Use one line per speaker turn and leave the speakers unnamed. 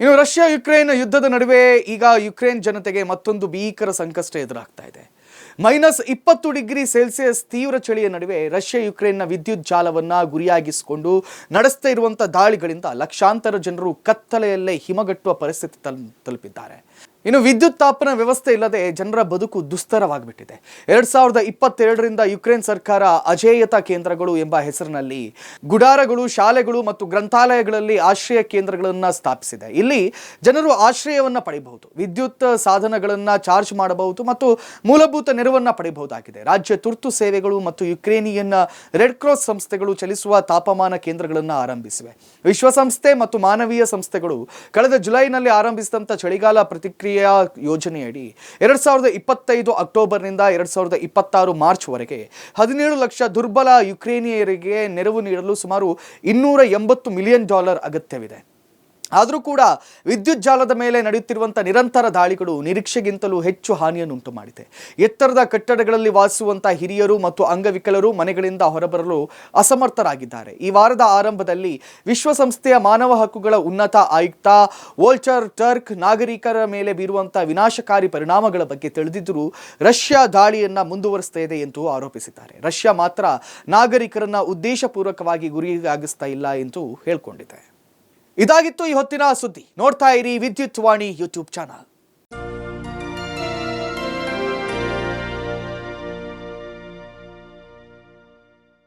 ಇನ್ನು Russia Ukraine ಯುದ್ಧದ ನಡುವೆ ಈಗ ಯುಕ್ರೇನ್ ಜನತೆಗೆ ಮತ್ತೊಂದು ಭೀಕರ ಸಂಕಷ್ಟ ಎದುರಾಗ್ತಾ ಇದೆ. -20 ಡಿಗ್ರಿ ಸೆಲ್ಸಿಯಸ್ ತೀವ್ರ ಚಳಿಯ ನಡುವೆ ರಷ್ಯಾ ಯುಕ್ರೇನ್ನ ವಿದ್ಯುತ್ ಜಾಲವನ್ನ ಗುರಿಯಾಗಿಸಿಕೊಂಡು ನಡೆಸ್ತಾ ಇರುವಂತಹ ದಾಳಿಗಳಿಂದ ಲಕ್ಷಾಂತರ ಜನರು ಕತ್ತಲೆಯಲ್ಲೇ ಹಿಮಗಟ್ಟುವ ಪರಿಸ್ಥಿತಿ ತಲುಪಿದ್ದಾರೆ. ಇನ್ನು ವಿದ್ಯುತ್ ತಾಪನ ವ್ಯವಸ್ಥೆ ಇಲ್ಲದೆ ಜನರ ಬದುಕು ದುಸ್ತರವಾಗಿಬಿಟ್ಟಿದೆ. 2022ರಿಂದ ಯುಕ್ರೇನ್ ಸರ್ಕಾರ ಅಜೇಯತಾ ಕೇಂದ್ರಗಳು ಎಂಬ ಹೆಸರಿನಲ್ಲಿ ಗುಡಾರಗಳು, ಶಾಲೆಗಳು ಮತ್ತು ಗ್ರಂಥಾಲಯಗಳಲ್ಲಿ ಆಶ್ರಯ ಕೇಂದ್ರಗಳನ್ನು ಸ್ಥಾಪಿಸಿದೆ. ಇಲ್ಲಿ ಜನರು ಆಶ್ರಯವನ್ನು ಪಡೆಯಬಹುದು, ವಿದ್ಯುತ್ ಸಾಧನಗಳನ್ನು ಚಾರ್ಜ್ ಮಾಡಬಹುದು ಮತ್ತು ಮೂಲಭೂತ ನೆರವನ್ನು ಪಡೆಯಬಹುದಾಗಿದೆ. ರಾಜ್ಯ ತುರ್ತು ಸೇವೆಗಳು ಮತ್ತು ಯುಕ್ರೇನಿಯನ್ ರೆಡ್ ಕ್ರಾಸ್ ಸಂಸ್ಥೆಗಳು ಚಲಿಸುವ ತಾಪಮಾನ ಕೇಂದ್ರಗಳನ್ನು ಆರಂಭಿಸಿವೆ. ವಿಶ್ವಸಂಸ್ಥೆ ಮತ್ತು ಮಾನವೀಯ ಸಂಸ್ಥೆಗಳು ಕಳೆದ ಜುಲೈನಲ್ಲಿ ಆರಂಭಿಸಿದಂಥ ಚಳಿಗಾಲ ಪ್ರತಿಕ್ರಿಯೆ ಯೋಜನೆಯಡಿ 2025 ಅಕ್ಟೋಬರ್ನಿಂದ 2026 ಮಾರ್ಚ್ವರೆಗೆ 17 ಲಕ್ಷ ದುರ್ಬಲ ಯುಕ್ರೇನಿಯರಿಗೆ ನೆರವು ನೀಡಲು ಸುಮಾರು $280 ಮಿಲಿಯನ್ ಅಗತ್ಯವಿದೆ. ಆದರೂ ಕೂಡ ವಿದ್ಯುತ್ ಜಾಲದ ಮೇಲೆ ನಡೆಯುತ್ತಿರುವಂಥ ನಿರಂತರ ದಾಳಿಗಳು ನಿರೀಕ್ಷೆಗಿಂತಲೂ ಹೆಚ್ಚು ಹಾನಿಯನ್ನುಂಟು ಮಾಡಿದೆ. ಎತ್ತರದ ಕಟ್ಟಡಗಳಲ್ಲಿ ವಾಸಿಸುವಂಥ ಹಿರಿಯರು ಮತ್ತು ಅಂಗವಿಕಲರು ಮನೆಗಳಿಂದ ಹೊರಬರಲು ಅಸಮರ್ಥರಾಗಿದ್ದಾರೆ. ಈ ವಾರದ ಆರಂಭದಲ್ಲಿ ವಿಶ್ವಸಂಸ್ಥೆಯ ಮಾನವ ಹಕ್ಕುಗಳ ಉನ್ನತ ಆಯುಕ್ತ ವೋಲ್ಚರ್ ಟರ್ಕ್ ನಾಗರಿಕರ ಮೇಲೆ ಬೀರುವಂಥ ವಿನಾಶಕಾರಿ ಪರಿಣಾಮಗಳ ಬಗ್ಗೆ ತಿಳಿದಿದ್ದರೂ ರಷ್ಯಾ ದಾಳಿಯನ್ನು ಮುಂದುವರಿಸ್ತಾ ಇದೆ ಎಂದು ಆರೋಪಿಸಿದ್ದಾರೆ. ರಷ್ಯಾ ಮಾತ್ರ ನಾಗರಿಕರನ್ನ ಉದ್ದೇಶಪೂರ್ವಕವಾಗಿ ಗುರಿಯಾಗಿಸ್ತಾ ಇಲ್ಲ ಎಂದು ಹೇಳಿಕೊಂಡಿದೆ. ಇದಾಗಿತ್ತು ಈ ಹೊತ್ತಿನ ಸುದ್ದಿ. ನೋಡ್ತಾ ಇರಿ ವಿದ್ಯುತ್ ವಾಣಿ ಯೂಟ್ಯೂಬ್ ಚಾನಲ್.